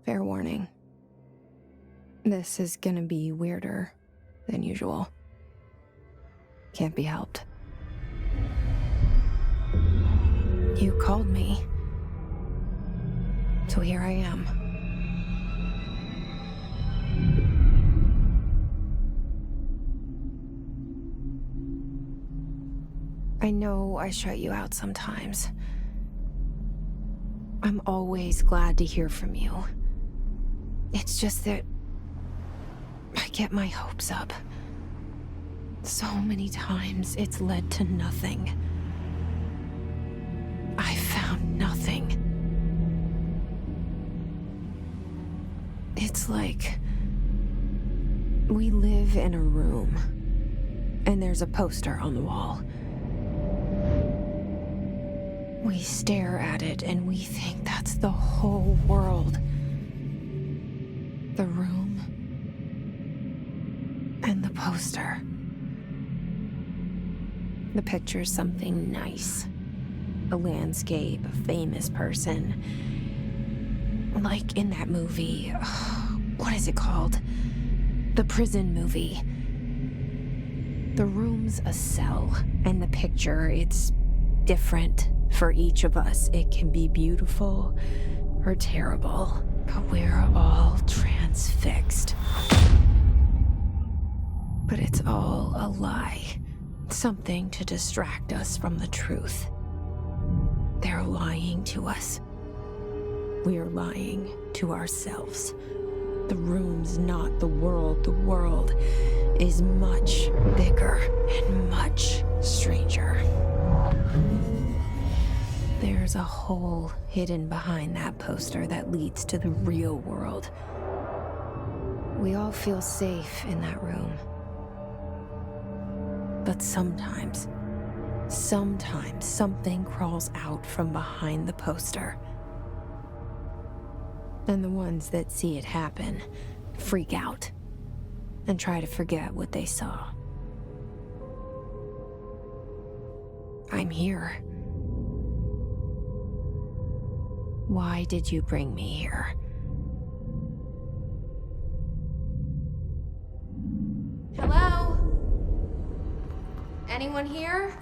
Fair warning. This is gonna be weirder than usual. Can't be helped. You called me. So here I am. I know I shut you out sometimes. I'm always glad to hear from you. It's just that I get my hopes up. So many times it's led to nothing. I found nothing. It's like we live in a room, and there's a poster on the wall. We stare at it and we think that's the whole world. The room and the poster. The picture's something nice. A landscape, a famous person. Like in that movie, what is it called? The prison movie. The room's a cell, and the picture, it's different for each of us. It can be beautiful or terrible, but we're all transfixed. But it's all a lie. Something to distract us from the truth. They're lying to us. We're lying to ourselves. The room's not the world. The world is much bigger and much stranger. There's a hole hidden behind that poster that leads to the real world. We all feel safe in that room. But sometimes something crawls out from behind the poster. And the ones that see it happen freak out and try to forget what they saw. I'm here. Why did you bring me here? Hello? Anyone here?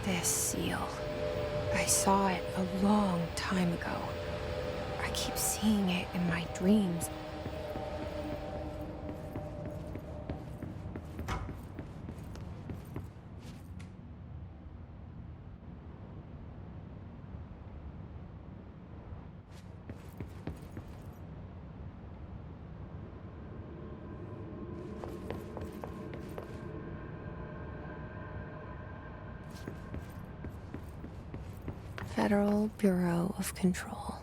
This seal. I saw it a long time ago. I keep seeing it in my dreams. Federal Bureau of Control.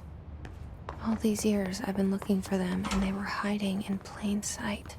All these years I've been looking for them, and they were hiding in plain sight.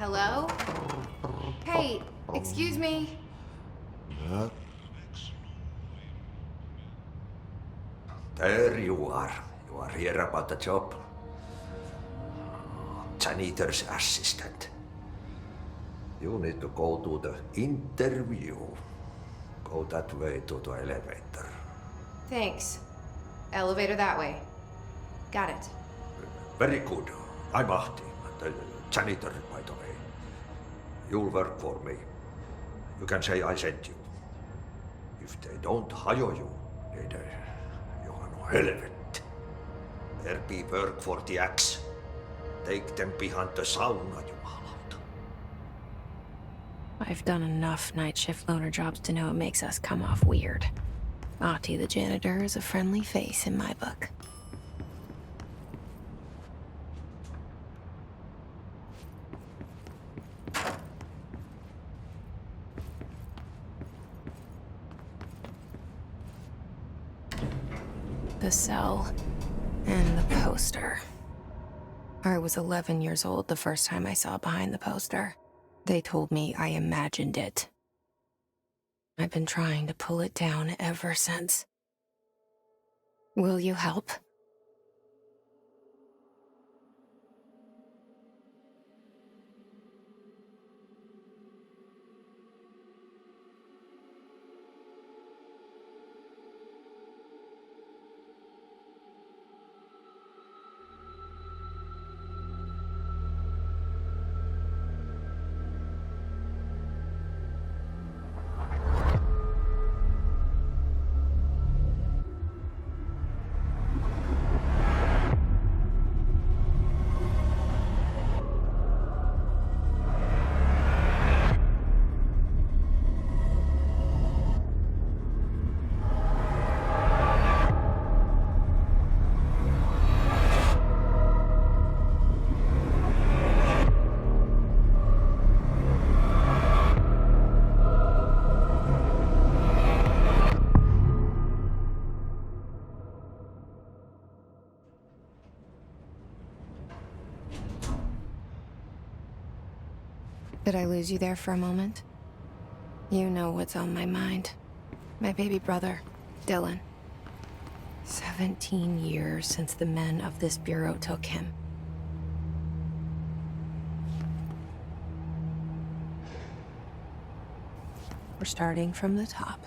Hello? Hey, excuse me. There you are. You are here about the job. Janitor's assistant. You need to go to the interview. Go that way to the elevator. Thanks. Elevator that way. Got it. Very good. I'm Ahti, the janitor, by the way. You'll work for me. You can say I sent you. If they don't hire you, then you are no helvet. There be work for the axe. Take them behind the sauna, you halot. I've done enough night shift loner jobs to know it makes us come off weird. Ahti the janitor is a friendly face in my book. The cell and the poster. I was 11 years old the first time I saw behind the poster. They told me I imagined it. I've been trying to pull it down ever since. Will you help? Did I lose you there for a moment? You know what's on my mind. My baby brother, Dylan. 17 years since the men of this bureau took him. We're starting from the top.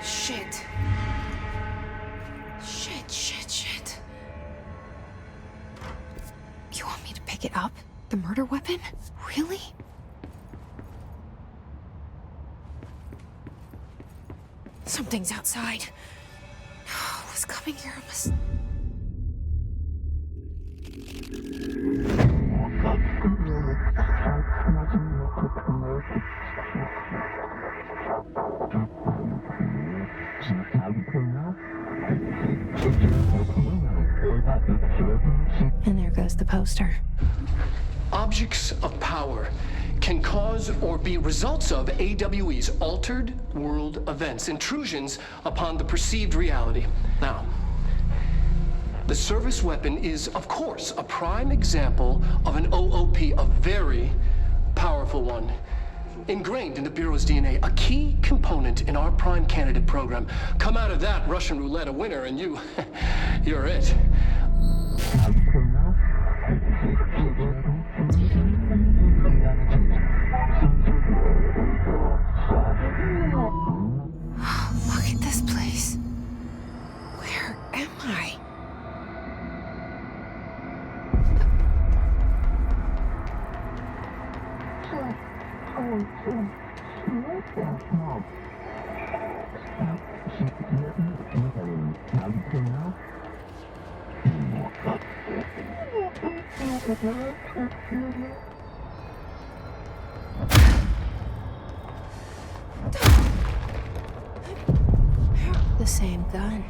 Shit. Shit. You want me to pick it up? The murder weapon? Really? Something's outside. What's coming here? I must... And there goes the poster. Objects of power can cause or be results of AWE's altered world events, intrusions upon the perceived reality. Now, the service weapon is, of course, a prime example of an OOP, a very powerful one. Ingrained in the Bureau's DNA, a key component in our prime candidate program. Come out of that Russian roulette a winner, and you're it. Look at this place. Where am I? The same gun.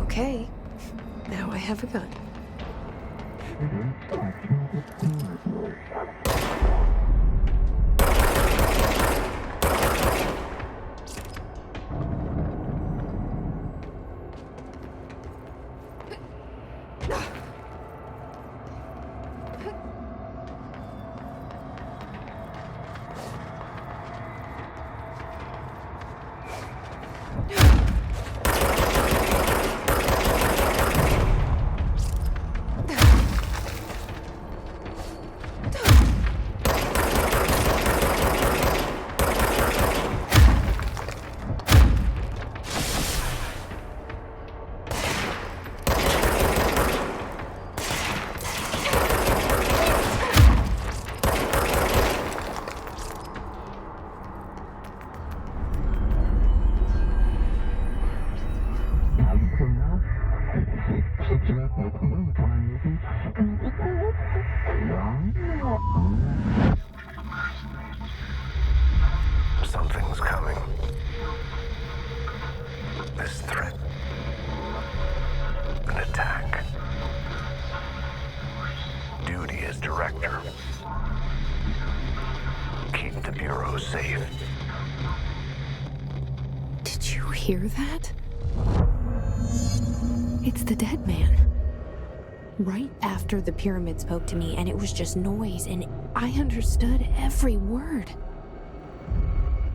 Okay, now I have a gun. Something's coming. This threat. An attack. Duty as director. Keep the Bureau safe. Did you hear that? It's the dead man. Right after the pyramid spoke to me, and it was just noise, and I understood every word.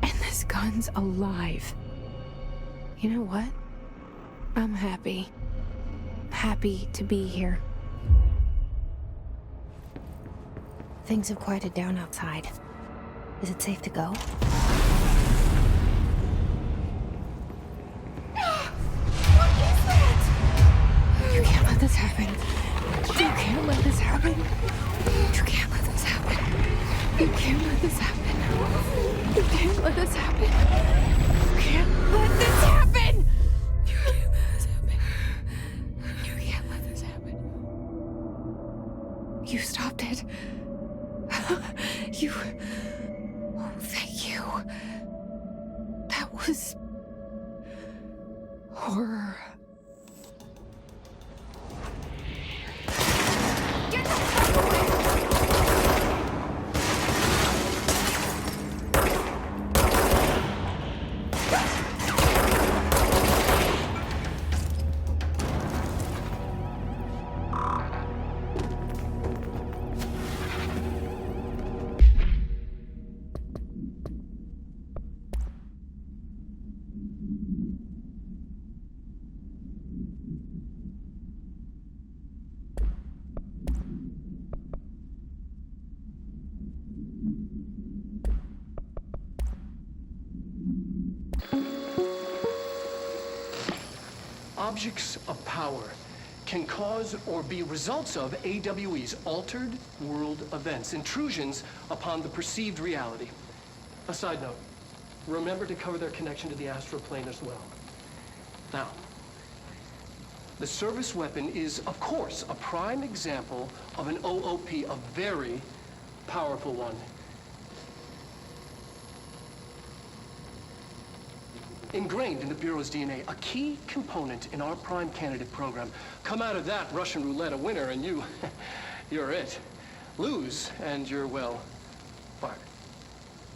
And this gun's alive. You know what? I'm happy. Happy to be here. Things have quieted down outside. Is it safe to go? What is that? You can't let this happen. You can't let this happen. You can't let this happen. You can't let this happen. You can't let this happen. You can't let this happen. You can't let this happen. You can't let this happen. You stopped it. You... Oh, thank you. That was... horror. Get the fuck away! Objects of power can cause or be results of AWE's altered world events, intrusions upon the perceived reality. A side note, remember to cover their connection to the astral plane as well. Now, the service weapon is, of course, a prime example of an OOP, a very powerful one. Ingrained in the Bureau's DNA, a key component in our prime candidate program. Come out of that Russian roulette a winner, and you're it. Lose, and you're, well, fired.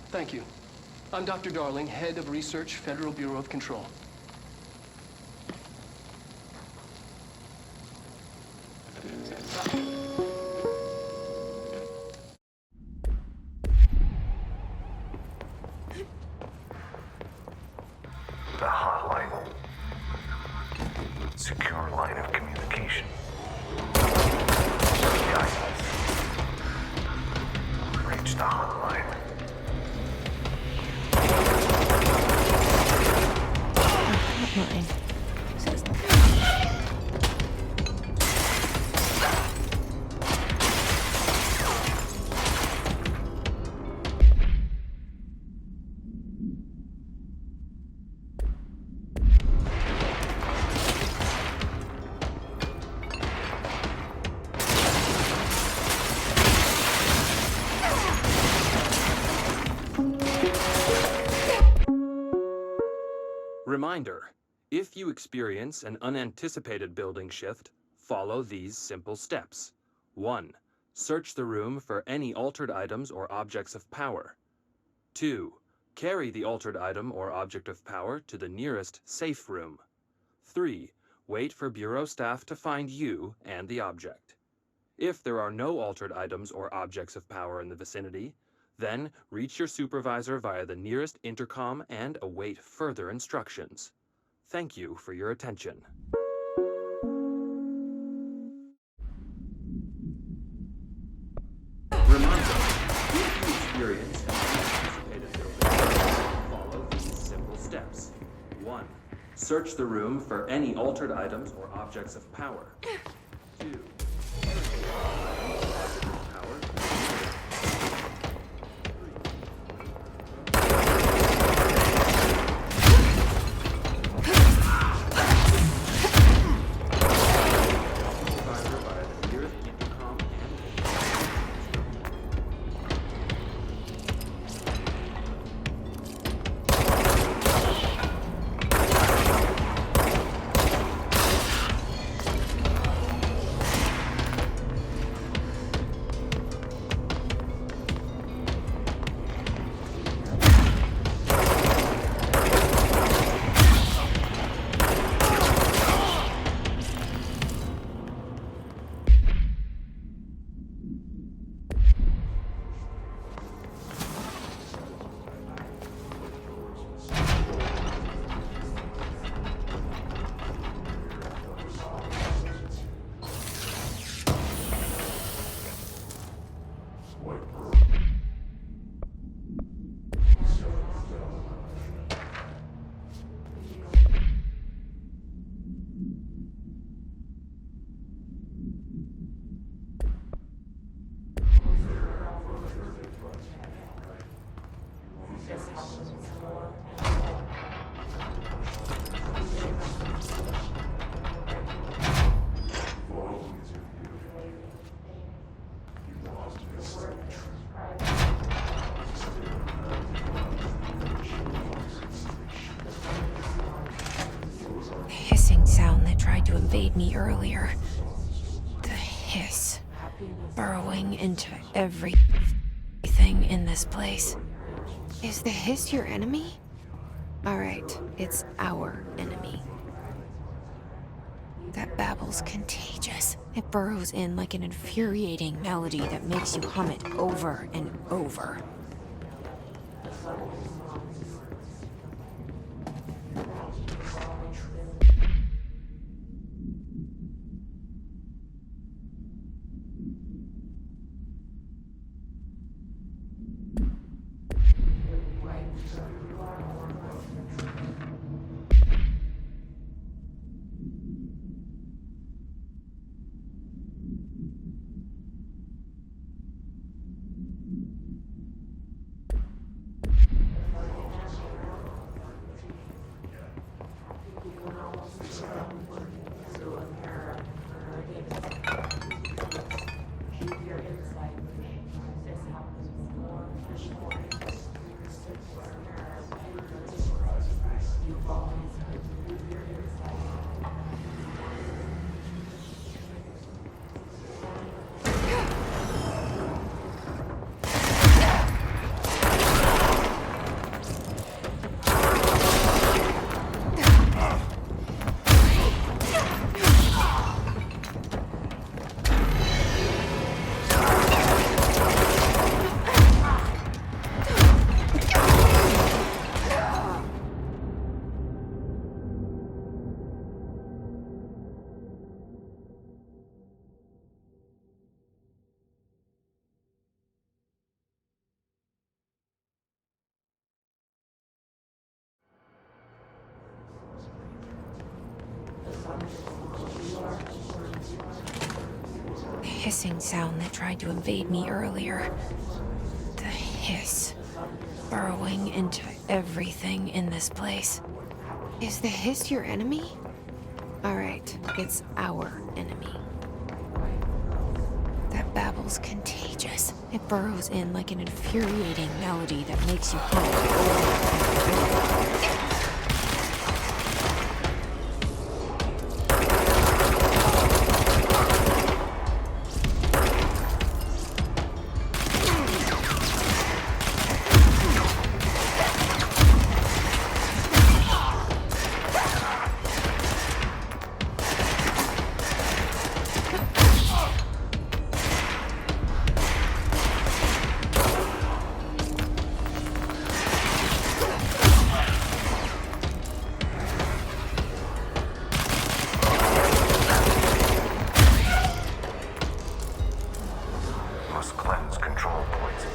Thank you. I'm Dr. Darling, head of research, Federal Bureau of Control. The hotline. Secure line of communication. Guidance. Reach the hotline. Mine. Says Reminder, if you experience an unanticipated building shift, follow these simple steps. 1. Search the room for any altered items or objects of power. 2. Carry the altered item or object of power to the nearest safe room. 3. Wait for Bureau staff to find you and the object. If there are no altered items or objects of power in the vicinity, then reach your supervisor via the nearest intercom and await further instructions. Thank you for your attention. Reminder, if you experience an unanticipated building, follow these simple steps. 1. Search the room for any altered items or objects of power. 2. to invade me earlier. The hiss, burrowing into everything in this place. Is the hiss your enemy? Alright, it's our enemy. That babble's contagious. It burrows in like an infuriating melody that makes you hum it over and over. hissing sound that tried to invade me earlier. The hiss, burrowing into everything in this place. Is the hiss your enemy? Alright, it's our enemy. That babble's contagious. It burrows in like an infuriating melody that makes you hum. Must cleanse control points.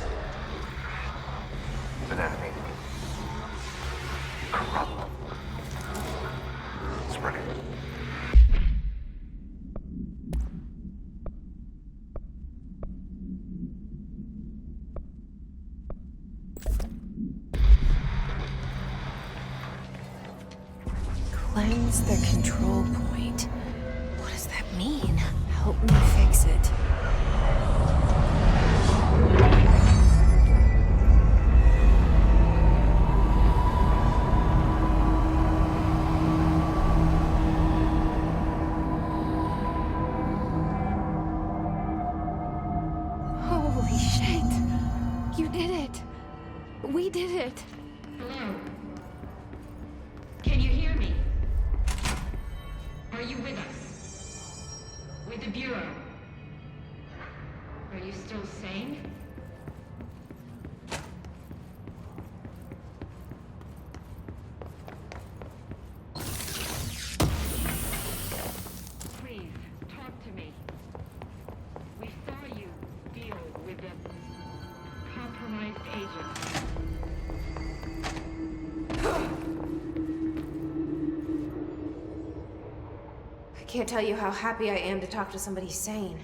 An enemy. Corrupt. Spreading. Cleanse the control point. What does that mean? Help me fix it. Holy shit! You did it! We did it! Hello? Can you hear me? Are you with us? With the Bureau? Are you still sane? Please, talk to me. We saw you deal with the compromised agent. I can't tell you how happy I am to talk to somebody sane.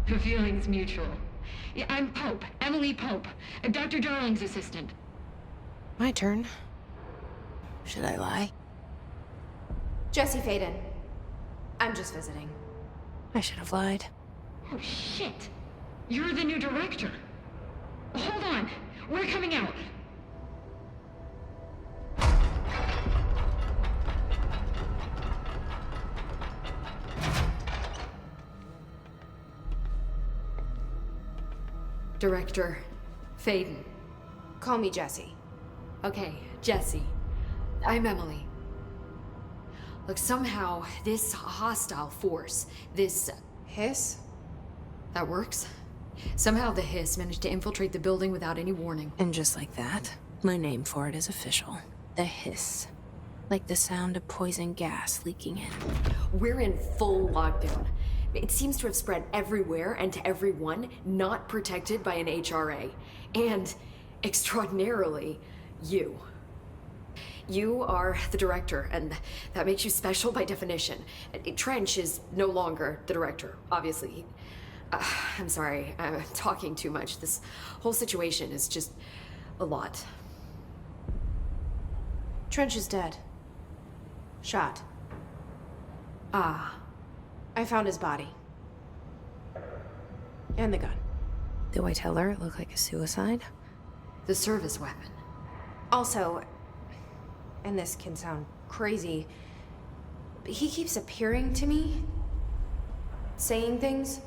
The feeling's mutual. Yeah, I'm Pope, Emily Pope, Dr. Darling's assistant. My turn. Should I lie? Jesse Faden. I'm just visiting. I should have lied. Oh, shit. You're the new director. Hold on. We're coming out. Director Faden. Call me Jesse. Okay, Jesse. I'm Emily. Look, somehow this hostile force, this... Hiss? that works? Somehow the hiss managed to infiltrate the building without any warning. And just like that, my name for it is official. The hiss. Like the sound of poison gas leaking in. We're in full lockdown. It seems to have spread everywhere and to everyone not protected by an HRA. And, extraordinarily, you. You are the director, and that makes you special by definition. Trench is no longer the director, obviously. I'm sorry, I'm talking too much. This whole situation is just a lot. Trench is dead. Shot. Ah. I found his body. And the gun. Do I tell her it looked like a suicide? The service weapon. Also, and this can sound crazy, but he keeps appearing to me, saying things.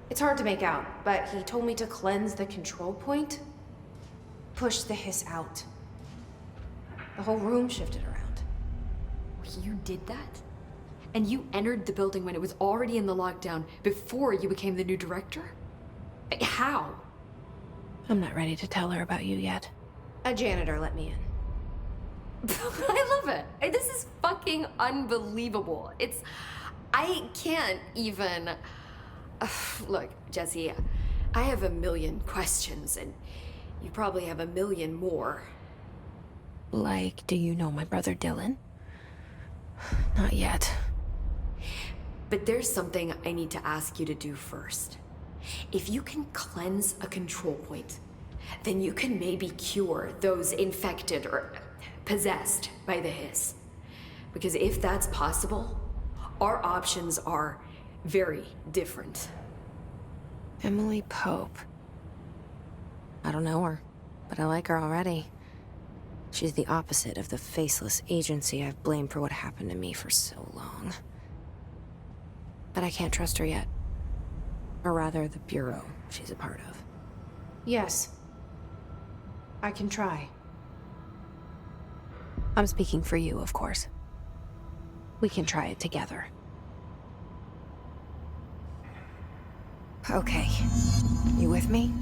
It's hard to make out, but he told me to cleanse the control point, push the hiss out. The whole room shifted around. You did that? And you entered the building when it was already in the lockdown before you became the new director? How? I'm not ready to tell her about you yet. A janitor let me in. I love it. This is fucking unbelievable. I can't even... Look, Jesse, I have a million questions, and you probably have a million more. Like, do you know my brother Dylan? Not yet. But there's something I need to ask you to do first. If you can cleanse a control point, then you can maybe cure those infected or possessed by the hiss. Because if that's possible, our options are very different. Emily Pope. I don't know her, but I like her already. She's the opposite of the faceless agency I've blamed for what happened to me for so long. But I can't trust her yet. Or rather, the Bureau she's a part of. Yes. I can try. I'm speaking for you, of course. We can try it together. Okay. You with me?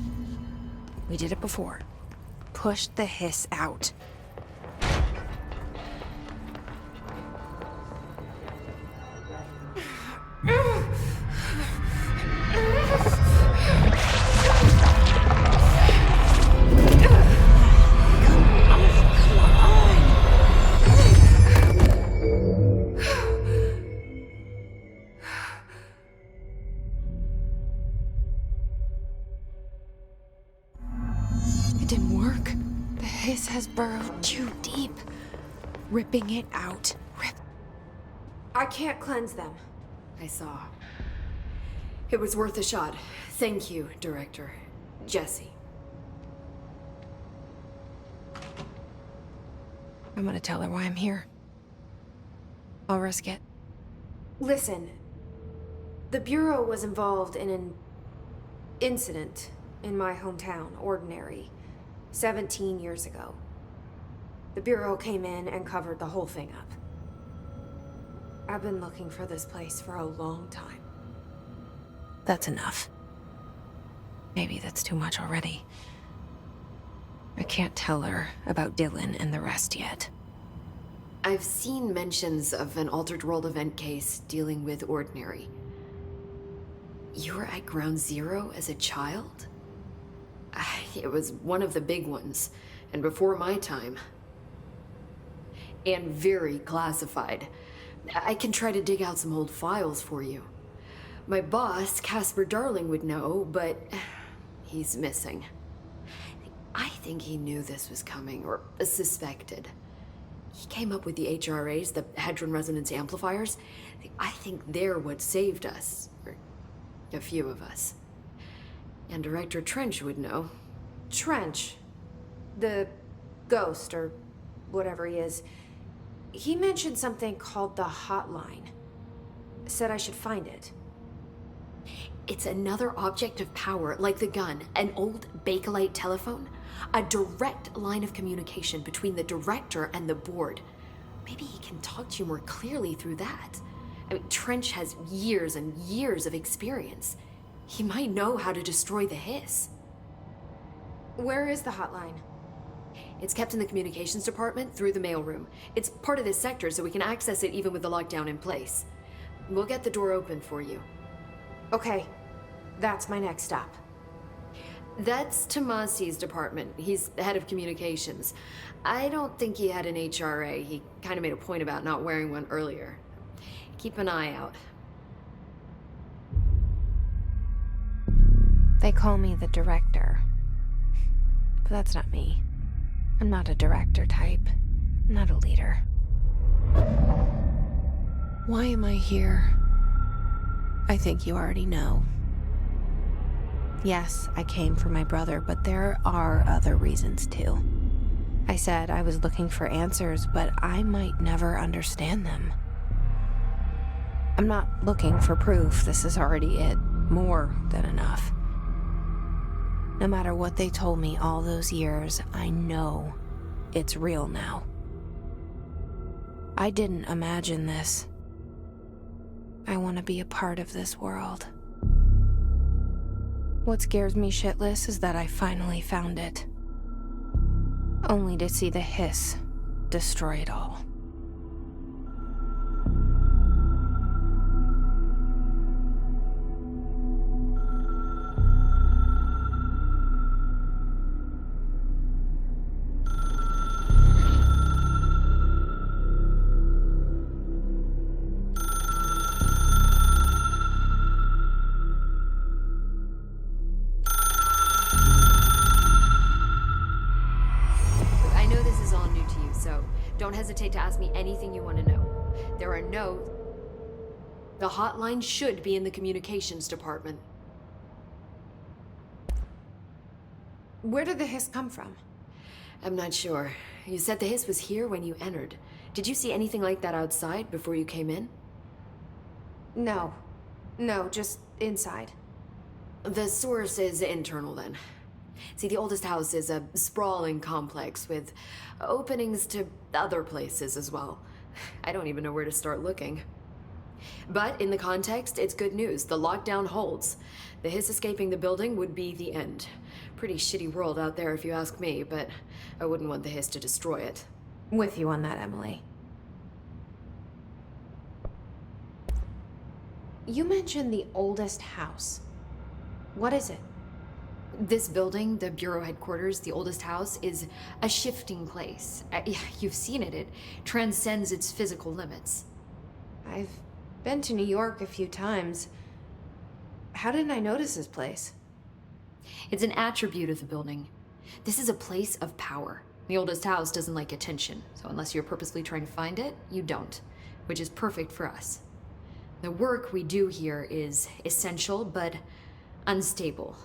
We did it before. Push the hiss out. It didn't work. The hiss has burrowed too deep. Ripping it out. I can't cleanse them. I saw. It was worth a shot. Thank you, Director. Jesse. I'm gonna tell her why I'm here. I'll risk it. Listen. The Bureau was involved in an incident in my hometown, Ordinary, 17 years ago. The Bureau came in and covered the whole thing up. I've been looking for this place for a long time. That's enough. Maybe that's too much already. I can't tell her about Dylan and the rest yet. I've seen mentions of an Altered World event case dealing with Ordinary. You were at Ground Zero as a child? It was one of the big ones, and before my time. And very classified. I can try to dig out some old files for you. My boss, Casper Darling, would know, but he's missing. I think he knew this was coming, or suspected. He came up with the HRAs, the Hadron Resonance Amplifiers. I think they're what saved us, or a few of us. And Director Trench would know. Trench, the ghost, or whatever he is, he mentioned something called the hotline. Said I should find it. It's another object of power, like the gun, an old Bakelite telephone. A direct line of communication between the director and the board. Maybe he can talk to you more clearly through that. I mean, Trench has years and years of experience. He might know how to destroy the hiss. Where is the hotline? It's kept in the communications department through the mailroom. It's part of this sector, so we can access it even with the lockdown in place. We'll get the door open for you. Okay, that's my next stop. That's Tomasi's department. He's the head of communications. I don't think he had an HRA. He kind of made a point about not wearing one earlier. Keep an eye out. They call me the director. But that's not me. I'm not a director type. I'm not a leader. Why am I here? I think you already know. Yes, I came for my brother, but there are other reasons too. I said I was looking for answers, but I might never understand them. I'm not looking for proof. This is already it. More than enough. No matter what they told me all those years, I know it's real now. I didn't imagine this. I want to be a part of this world. What scares me shitless is that I finally found it. Only to see the hiss destroy it all. hesitate to ask me anything you want to know. There are no... The hotline should be in the communications department. Where did the hiss come from? I'm not sure. You said the hiss was here when you entered. Did you see anything like that outside before you came in? No. No, just inside. The source is internal then. See, the oldest house is a sprawling complex with openings to other places as well. I don't even know where to start looking. But in the context, it's good news. The lockdown holds. The hiss escaping the building would be the end. Pretty shitty world out there if you ask me, but I wouldn't want the hiss to destroy it. With you on that, Emily. You mentioned the oldest house. What is it? This building, the Bureau headquarters, the oldest house, is a shifting place. You've seen it. It transcends its physical limits. I've been to New York a few times. How didn't I notice this place? It's an attribute of the building. This is a place of power. The oldest house doesn't like attention, so unless you're purposely trying to find it, you don't, which is perfect for us. The work we do here is essential, but unstable.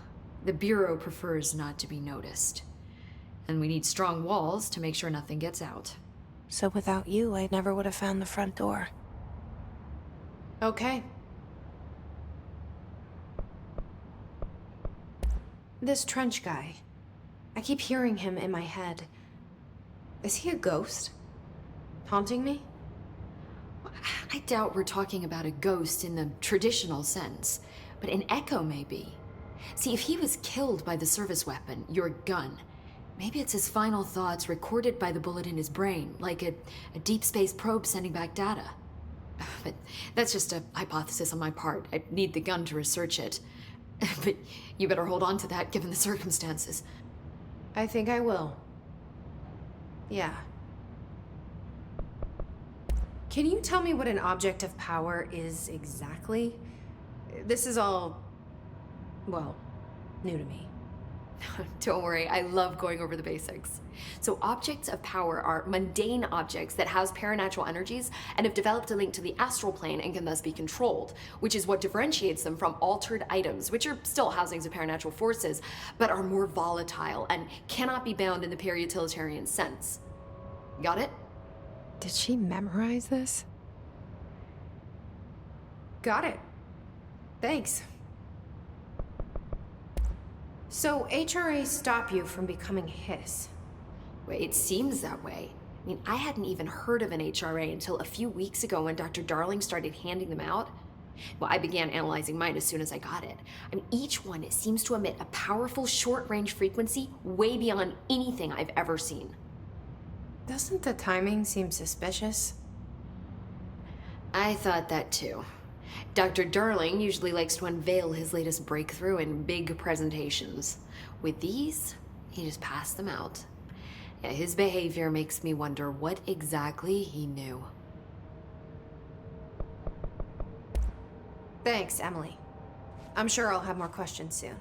The Bureau prefers not to be noticed. And we need strong walls to make sure nothing gets out. So without you, I never would have found the front door. Okay. This trench guy. I keep hearing him in my head. Is he a ghost? Haunting me? I doubt we're talking about a ghost in the traditional sense, but an echo maybe. See, if he was killed by the service weapon, your gun, maybe it's his final thoughts recorded by the bullet in his brain, like a deep space probe sending back data. But that's just a hypothesis on my part. I'd need the gun to research it. But you better hold on to that given the circumstances. I think I will. Yeah. Can you tell me what an object of power is exactly? This is all, well, new to me. Don't worry, I love going over the basics. So objects of power are mundane objects that house paranatural energies and have developed a link to the astral plane and can thus be controlled, which is what differentiates them from altered items, which are still housings of paranatural forces, but are more volatile and cannot be bound in the peri-utilitarian sense. Got it? Did she memorize this? Got it. Thanks. So HRA stop you from becoming Hiss? Well, it seems that way. I mean, I hadn't even heard of an HRA until a few weeks ago when Dr. Darling started handing them out. Well, I began analyzing mine as soon as I got it. I mean, each one seems to emit a powerful short-range frequency way beyond anything I've ever seen. Doesn't the timing seem suspicious? I thought that too. Dr. Darling usually likes to unveil his latest breakthrough in big presentations. With these, he just passed them out. Yeah, his behavior makes me wonder what exactly he knew. Thanks, Emily. I'm sure I'll have more questions soon.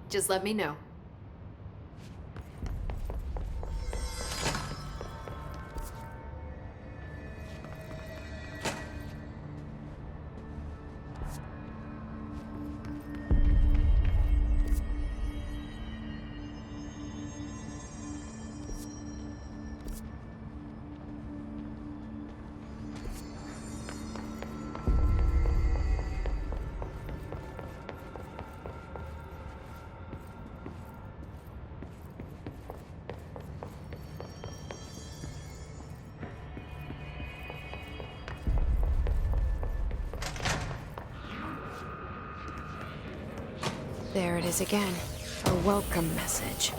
Just let me know. There it is again. A welcome message.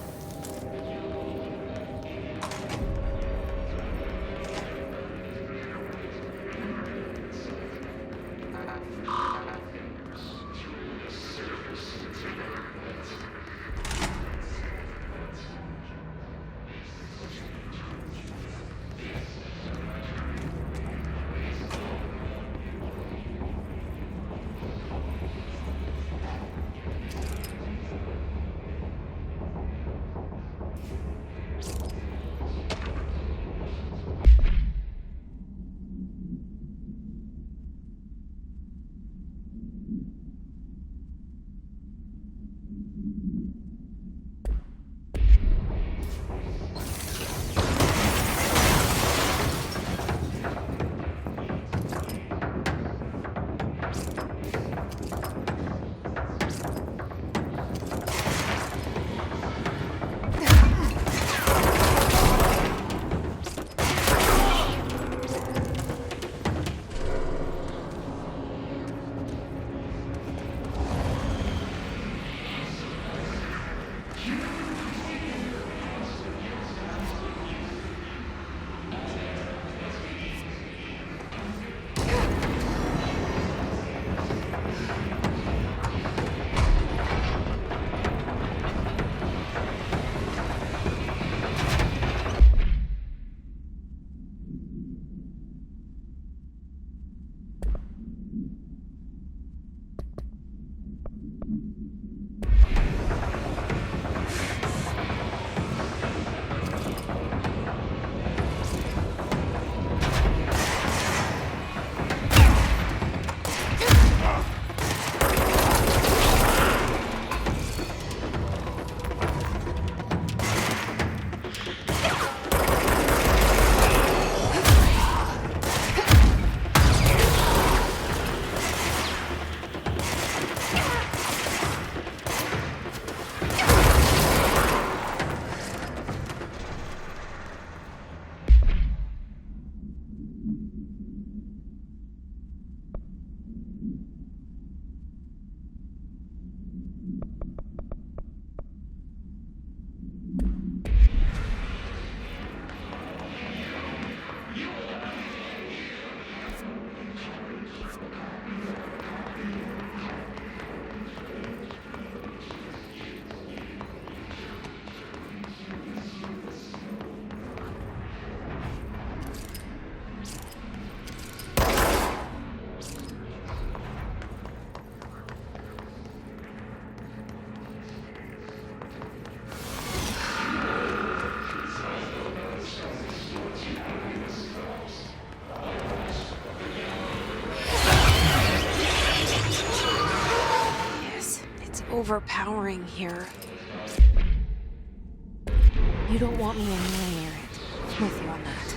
overpowering here. You don't want me anywhere near it. With you on that.